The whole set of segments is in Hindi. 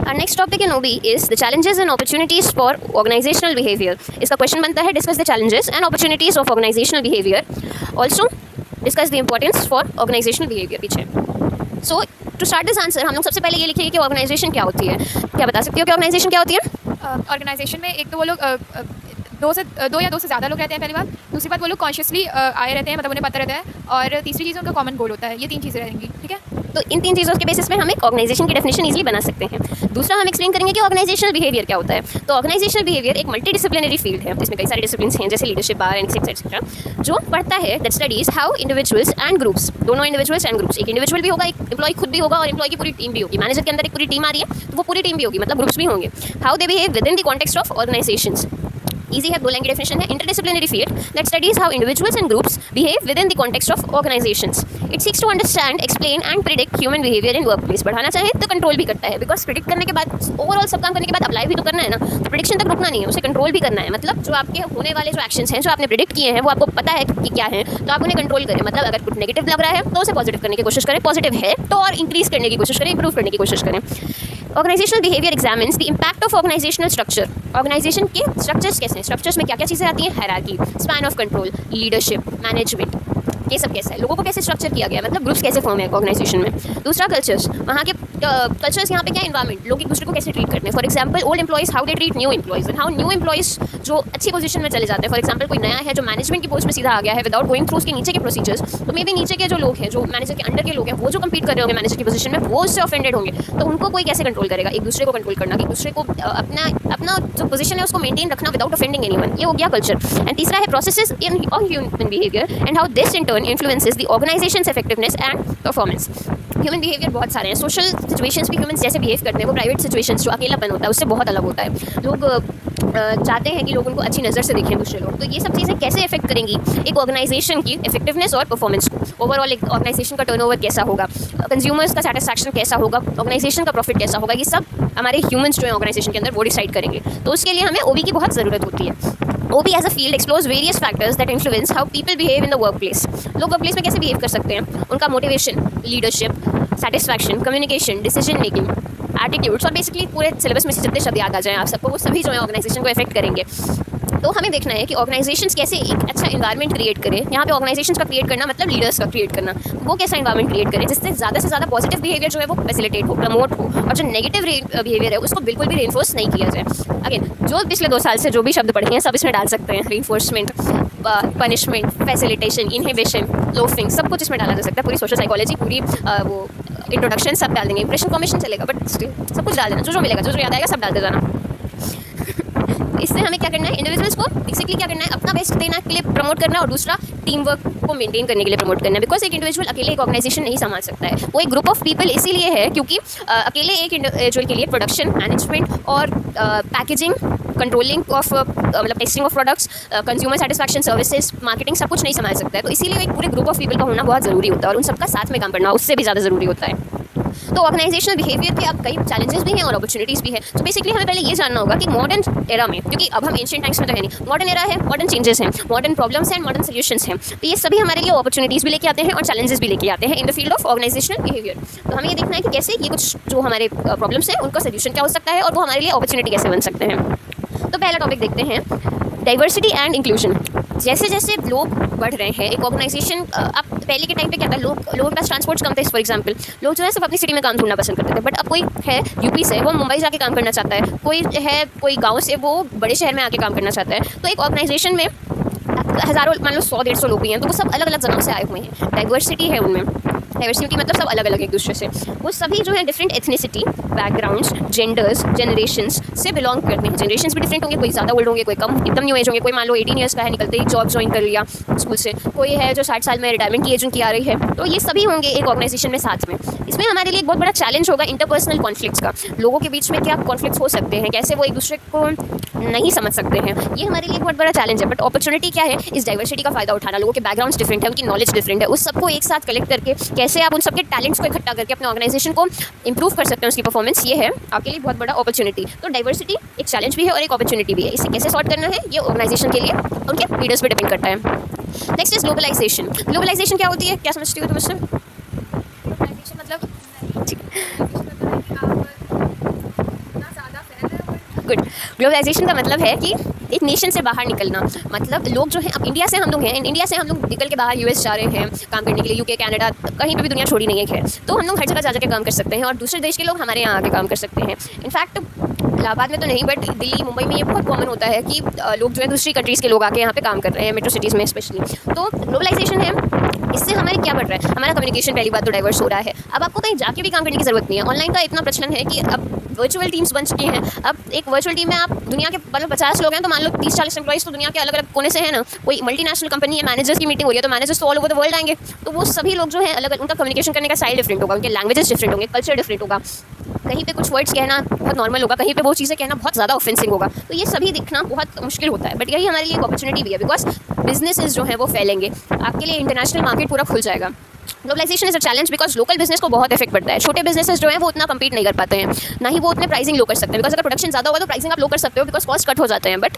Our next topic in OB is the challenges and opportunities for organizational behavior. इसका क्वेश्चन बनता है discuss the challenges and opportunities of organizational behavior. Also discuss the importance for organizational behavior पीछे. So to start this answer हम लोग सबसे पहले ये लिखेंगे कि ऑर्गेनाइजेशन क्या होती है. क्या बता सकती हो कि ऑर्गेनाइजेशन क्या होती है? ऑर्गेनाइजेशन में एक तो वो लोग दो या दो से ज़्यादा लोग रहते हैं पहली बात. दूसरी बात वो लोग कॉन्शियसली आए रहते हैं, मतलब उन्हें पता रहता है. और तीसरी चीज़ उनका कॉमन गोल होता है. ये 3 चीज़ें रहेंगी. ठीक है. तो इन 3 चीज़ों के बेसिस पे हम एक ऑर्गेनाइजेशन की डेफिनेशन इजीली बना सकते हैं. दूसरा हम एक्सप्लेन करेंगे कि ऑर्गेनाइजेशनल बिहेवियर क्या होता है. तो ऑर्गेनाइजेशनल बिहेवियर एक मल्टी डिसिप्लिनरी फील्ड है जिसमें कई सारे डिसिप्लिन्स हैं जैसे लीडरशिप, बार एंड एक्सेट्रा, जो पढ़ता है that studies how individuals and groups, दोनों इंडिविजुअल्स एंड ग्रुप्स, एक इंडिविजुअल भी होगा, एक एम्प्लॉय खुद भी होगा और एम्प्लॉय की पूरी टीम भी होगी. मैनेजर के अंदर एक पूरी टीम आ रही है तो वो पूरी टीम भी होगी, मतलब ग्रुप्स भी होंगे. How they behave within the context of organizations. Easy है, 2 लाइन की डेफिनेशन है. Interdisciplinary field that studies how individuals and groups behave within the context of organizations. It seeks to understand, explain and predict human behaviour in workplace. बढ़ाना चाहे तो कंट्रोल भी करता है, बिकॉज प्रिडिक्ट करने के बाद ओवरऑल सब काम करने के बाद अप्लाई भी तो करना है ना. तो प्रिडिक्शन तक रुकना नहीं है, उसे कंट्रोल भी करना है. मतलब जो आपके होने वाले जो एक्शंस हैं जो आपने प्रिडिक्ट किए हैं वो आपको पता है कि क्या है, तो आप उन्हें कंट्रोल करें. मतलब अगर कुछ नेगेटिव लग रहा है तो उसे पॉजिटिव करने की कोशिश करें, पॉजिटिव है तो और इंक्रीज करने की कोशिश करें, इंप्रूव करने की कोशिश करें. Organizational behaviour examines the impact of organizational structure. Organization के स्ट्रक्चर्स कैसे हैं, स्ट्रक्चर्स में क्या क्या चीज़ें आती हैं, hierarchy, span of control, leadership, management, ये सब कैसा है, लोगों को कैसे स्ट्रक्चर किया गया है, मतलब ग्रुप्स कैसे फॉर्म है ऑर्गेनाइजेशन में. दूसरा कल्चर्स, वहाँ के कल्चर्स यहाँ पे क्या इन्वायरमेंट, लोग एक दूसरे को कैसे ट्रीट करते हैं. For example old employees how they treat new employees and how new employees जो अच्छी पोजीशन में चले जाते हैं. फॉर एग्जाम्पल कोई नया है जो मैनेजमेंट की पोस्ट में सीधा आ गया है विदाउट गोइंग थ्रू उसके नीचे के प्रोसीजर्स, तो मे बी नीचे के जो लोग हैं, जो मैनेजर के अंडर के लोग हैं, वो जो कम्पीट कर रहे होंगे मैनेजर की पोजीशन में, वो उससे ऑफेंडेड होंगे. तो उनको कोई कैसे कंट्रोल करेगा, एक दूसरे को कंट्रोल करना, एक दूसरे को अपना जो पोजीशन है उसको मेंटेन रखना विदाउट ऑफेंडिंग एनीवन. ये हो गया कल्चर. एंड तीसरा है processes in human behaviour and how this in turn influences the organisations effectiveness and performance. Human behaviour बहुत सारे हैं. सोशल सिचुएशंस भी ह्यूमन जैसे बिहेव करते हैं वो प्राइवेट सिचुएशंस जो अकेलापन होता है उससे बहुत अलग होता है. लोग चाहते हैं कि लोग उनको अच्छी नज़र से देखें दूसरे लोग. तो ये सब चीज़ें कैसे इफेक्ट करेंगी एक ऑर्गेनाइजेशन की इफेक्टिवनेस और परफॉर्मेंस को. ओवरऑल एक ऑर्गेनाइजेशन का टर्नओवर कैसा होगा, कंज्यूमर्स का सेटिस्फैक्शन कैसा होगा, ऑर्गेनाइजेशन का प्रॉफिट कैसा होगा, ये सब हमारे ह्यूमंस जो है ऑर्गेनाइजेशन के अंदर वो डिसाइड करेंगे. तो उसके लिए हमें ओबी की बहुत ज़रूरत होती है. OB as a field explores various factors that influence how people behave in the workplace. लोग वर्कप्लेस में कैसे बिहेव कर सकते हैं, उनका motivation, leadership, satisfaction, communication, decision making, attitudes, और बेसिकली पूरे सिलेबस में से जितने शब्द याद आ जाएं आप सबको, वो सभी जो है ऑर्गेनाइजेशन को इफेक्ट करेंगे. तो हमें देखना है कि ऑर्गेनाइजेशंस कैसे एक अच्छा इन्वायरमेंट क्रिएट करें. यहाँ पे ऑर्गेनाइजेशंस का क्रिएट करना मतलब लीडर्स का क्रिएट करना, वो कैसा इन्वायरमेंट क्रिएट करें जिससे ज़्यादा से ज़्यादा पॉजिटिव बिहेवियर जो है वो फैसिलिटेट हो, प्रमोट हो, और जो नेगेटिव बिहेवियर है उसको बिल्कुल भी रेनफोर्स नहीं किया जाए. अगेन जो पिछले 2 साल से जो भी शब्द पढ़े हैं सब इसमें डाल सकते हैं. Reinforcement, punishment, facilitation, inhibition, loafing, सब कुछ इसमें डाला जा सकता है. पूरी सोशल साइकोलॉजी, पूरी वो इंट्रोडक्शन सब डाल देंगे. इंप्रेशन फॉर्मेशन चलेगा बट सब कुछ डाल देना, जो मिलेगा, जो याद आएगा सब डालते जाना. इससे हमें क्या करना है, इंडिविजुअल्स को बेसिकली क्या करना है, अपना बेस्ट देना के लिए प्रमोट करना, और दूसरा टीम वर्क को मेंटेन करने के लिए प्रमोट करना है. बिकॉज एक इंडिविजुअल अकेले एक ऑर्गेनाइजेशन नहीं संभाल सकता है, वो एक ग्रुप ऑफ पीपल इसीलिए है क्योंकि अकेले एक इंडिविजुअल के लिए प्रोडक्शन, मैनेजमेंट और पैकेजिंग, कंट्रोलिंग ऑफ मतलब testing of products, consumer satisfaction, services, marketing सब कुछ नहीं संभाल सकता है. तो इसीलिए एक पूरे ग्रुप ऑफ पीपल का होना बहुत ज़रूरी होता है, और उन सबका साथ में काम करना उससे भी ज़्यादा ज़रूरी होता है. तो ऑर्गेनाइजेशनल बिहेवियर के अब कई चैलेंजेस भी हैं और अपॉर्चुनिटीज़ भी हैं. तो बेसिकली हमें पहले ये जानना होगा कि मॉडर्न एरा में, क्योंकि अब हम एंशिएंट टाइम्स में तो है नहीं, मॉडर्न एरा है, मॉडर्न चेंजेस हैं, मॉडर्न प्रॉब्लम्स हैं, मॉडर्न सोल्यूशंस हैं. तो ये सभी हमारे लिए अपॉर्चुनिटीज़ भी लेके आते हैं और चैलेंजेस भी लेके आते हैं in the field of organizational behaviour. तो हमें ये देखना है कि कैसे ये कुछ जो हमारे प्रॉब्लम्स हैं उनका सोल्यूशन क्या हो सकता है और वो हमारे लिए अपॉर्चुनिटी कैसे बन सकते हैं. तो पहला टॉपिक देखते हैं, डाइवर्सिटी एंड इंक्लूजन. जैसे जैसे लोग बढ़ रहे हैं एक ऑर्गेनाइजेशन, अब पहले के टाइम पे क्या था, लोगों के पास ट्रांसपोर्ट्स कम थे. फॉर एग्जांपल लोग जो है सिर्फ अपनी सिटी में काम ढूंढना पसंद करते थे, बट अब कोई है यूपी से वो मुंबई जाके काम करना चाहता है, कोई गाँव से वो बड़े शहर में आके काम करना चाहता है. तो एक ऑर्गेनाइजेशन में हज़ारों, मान लो 100-150 लोग भी हैं, तो वो सब अलग अलग जगहों से आए हुए हैं. डाइवर्सिटी है उनमें. डाइवर्सिटी मतलब सब अलग अलग एक दूसरे से, वो सभी जो है different ethnicity, backgrounds, genders, generations से बिलोंग करते हैं. जनरेशंस भी डिफरेंट होंगे, कोई ज़्यादा ओल्ड होंगे, कोई कम एकदम न्यू एज होंगे. कोई मान लो 18 ईयर्स का है, निकलते ही जॉब ज्वाइन कर लिया स्कूल से. कोई है जो 60 साल में रिटायरमेंट की एज उनकी आ रही है. तो ये सभी होंगे एक ऑर्गेनाइजेशन में साथ में. इसमें हमारे लिए एक बहुत बड़ा चैलेंज होगा इंटरपर्सनल कॉन्फ्लिक्ट्स का. लोगों के बीच में क्या कॉन्फ्लिक्ट्स हो सकते हैं, कैसे वो एक दूसरे को नहीं समझ सकते हैं, ये हमारे लिए बहुत बड़ा चैलेंज है. बट अपॉर्चुनिटी क्या है, इस डाइवर्सिटी का फायदा उठाना. लोगों के बैकग्राउंड्स डिफरेंट है, उनकी नॉलेज डिफरेंट है, उस सबको एक साथ कलेक्ट करके कैसे आप उन सबके टैलेंट्स को इकट्ठा करके अपने ऑर्गेनाइजेशन को इंप्रूव कर सकते हैं, उसकी परफॉर्मेंस, ये है आपके लिए बहुत बड़ा अपॉर्चुनिटी. तो डाइवर्सिटी एक चैलेंज भी है और एक अपॉर्चुनिटी भी है. इसे कैसे सॉल्व करना है ये ऑर्गेनाइजेशन के लिए उनके लीडर्स पे डिपेंड करता है. Next is globalisation. ग्लोबलाइजेशन क्या होती है, क्या समझती हो तुम इससे? ग्लोबलाइजेशन मतलब गुड। ग्लोबलाइजेशन का मतलब है कि एक नेशन से बाहर निकलना। मतलब लोग जो हैं, अब इंडिया से हम लोग हैं, इंडिया से हम लोग निकल के बाहर यूएस जा रहे हैं काम करने के लिए, यूके, कनाडा, कहीं पे भी दुनिया छोड़ी नहीं है खैर। तो हम लोग हर जगह जा के काम कर सकते हैं और दूसरे देश के लोग हमारे यहाँ आके काम कर सकते हैं। इनफैक्ट इलाहाबाद में तो नहीं, बट दिल्ली, मुंबई में ये बहुत कॉमन होता है कि लोग जो है दूसरी कंट्रीज़ के लोग आके यहाँ पे काम कर रहे हैं, मेट्रो सिटीज़ में स्पेशली। तो ग्लोबलाइजेशन है, इससे हमारे क्या बढ़ रहा है, हमारा कम्युनिकेशन पहली बात तो डाइवर्स हो रहा है। अब आपको कहीं जाके भी काम करने की ज़रूरत नहीं है। ऑनलाइन का इतना प्रचलन है कि अब वर्चुअल टीम्स बन चुकी हैं। अब एक वर्चुअल टीम में आप दुनिया के मतलब 50 लोग हैं, तो मान लो 30-40 एम्प्लॉइज़ तो दुनिया के अलग अलग कोने से हैं ना। कोई मल्टीनेशनल कंपनी है, मैनेजर्स की मीटिंग हो रही है, तो मैनेजर्स तो ऑल ओवर द वर्ल्ड आएंगे। तो वो सभी लोग जो हैं अलग, उनका कम्युनिकेशन करने का स्टाइल डिफरेंट होगा, उनके लैंग्वेजेस डिफरेंट होंगे, कल्चर डिफरेंट होगा। कहीं पे कुछ वर्ड्स कहना बहुत नॉर्मल होगा, कहीं पे वो चीज़ें कहना बहुत ज़्यादा ऑफेंसिंग होगा। तो ये सभी दिखना बहुत मुश्किल होता है, बट यही हमारे लिए एक अपॉर्चुनिटी भी है, बिकॉज बिजनेसेस जो है वो फैलेंगे, आपके लिए इंटरनेशनल मार्केट पूरा खुल जाएगा। Globalization is a challenge because local business को बहुत इफेक्ट पड़ता है। छोटे बिजनेसेस जो है वो उतना कम्पीट नहीं कर पाते हैं, ना ही वो उतने प्राइसिंग लो कर सकते हैं, बिकॉज अगर प्रोडक्शन ज़्यादा होगा तो प्राइसिंग आप लो कर सकते हो, बिकॉज कॉस्ट कट हो जाते हैं। बट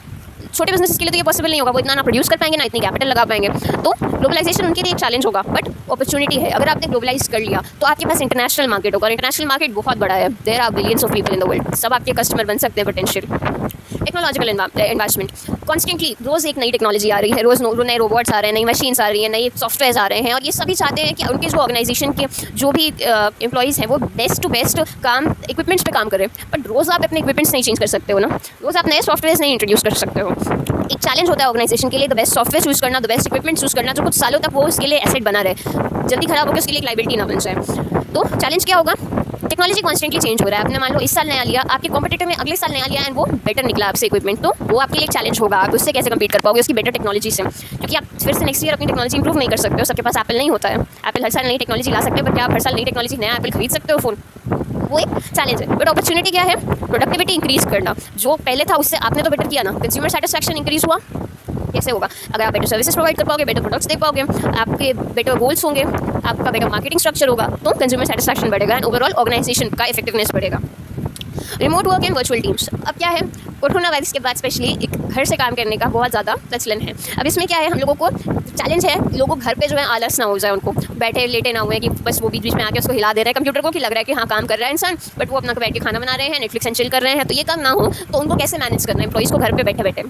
छोटे बिजनेस के लिए तो ये पॉसिबल नहीं होगा, वो इतना ना प्रोड्यूस कर पाएंगे, ना इतनी कैपिटल लगा पाएंगे। तो ग्लोबलाइजेशन उनके लिए एक चैलेंज होगा, बट अपॉर्चुनिटी है। अगर आपने ग्लोबलाइज कर लिया तो आपके पास इंटरनेशनल मार्केट होगा, और इंटरनेशनल मार्केट बहुत बड़ा है। There are billions of people in the world, सब आपके कस्टमर बन सकते हैं पोटेंशियल। टेक्नोलॉजिकल इन्वेस्टमेंट, कॉन्स्टेंटली रोज़ एक नई टेक्नोलॉजी आ रही है, रोज़ नए रोबोट्स आ रहे हैं, नई मशीन्स आ रही हैं, नए सॉफ्टवेयर आ रहे हैं, और ये सभी चाहते हैं कि उनके जो ऑर्गेनाइजेशन के जो भी एम्प्लॉइज़ हैं वो बेस्ट टू बेस्ट काम इक्विपमेंट्स पे काम करें। बट रोज़ आप अपने इक्विपमेंट्स नहीं चेंज कर सकते हो ना, रोज़ आप नए सॉफ्टवेयर नहीं इंट्रोड्यूस कर सकते हो। एक चैलेंज होता है ऑर्गेनाइजेशन के लिए, द बेस्ट सॉफ्टवेयर चूज़ करना, द बेस्ट इक्विपमेंट चूज़ करना, जो कुछ सालों तक वो उसके लिए एसेट बना रहे, जल्दी खराब होकर उसके लिए एक लाइबिलिटी ना बन जाए। तो चैलेंज क्या होगा, टेक्नोलॉजी कॉन्स्टेंटली चेंज हो रहा है। आपने मान लो इस साल नया लिया, आपके कॉम्पिटिटर ने अगले साल नया लिया एंड वो बेटर निकला आपसे इक्विपमेंट, तो वो आपके लिए एक चैलेंज होगा। आप उससे कैसे कम्पीट कर पाओगे उसकी बेटर टेक्नोलॉजी से, क्योंकि आप फिर से नेक्स्ट ईयर अपनी टेक्नोलॉजी इंप्रूव नहीं कर सकते हो। सबके पास एप्पल नहीं होता है, एप्पल हर साल नई टेक्नोलॉजी ला सकते हो, पर क्या आप हर साल नई टेक्नोलॉजी नया एप्पल खरीद सकते हो फ़ोन? वो एक चैलेंज है। बट अपॉर्चुनिटी क्या है, प्रोडक्टिविटी इंक्रीज करना। जो पहले था उससे आपने तो बेटर किया ना, कंज्यूमर सेटिस्फैक्शन इंक्रीज हुआ। कैसे होगा, अगर आप बेटर सर्विसेज प्रोवाइड कर पाओगे, बेटर प्रोडक्ट्स दे पाओगे, आपके बेटर गोल्स होंगे, आपका बेटर मार्केटिंग स्ट्रक्चर होगा, तो कंज्यूमर सेटिस्फैक्शन बढ़ेगा एंड ओवरऑल ऑर्गेनाइजेशन का इफेक्टिवनेस बढ़ेगा। Remote work and virtual teams, अब क्या है, कोरोना वायरस के बाद स्पेशली एक घर से काम करने का बहुत ज़्यादा प्रचलन है। अब इसमें क्या है, हम लोगों को चैलेंज है, लोगों घर पे जो है आलस ना हो जाए, उनको बैठे लेटे ना हुए कि बस वो बीच बीच में आके उसको हिला दे रहे हैं कंप्यूटर को, कि लग रहा है कि हाँ काम कर रहा है इंसान, बट वो अपना बैठ के खाना बना रहे हैं, नेटफ्लिक्स एंड चिल कर रहे हैं। तो ये काम ना हो, तो उनको कैसे मैनेज करना है एम्प्लॉइज़ को घर पे बैठे बैठे।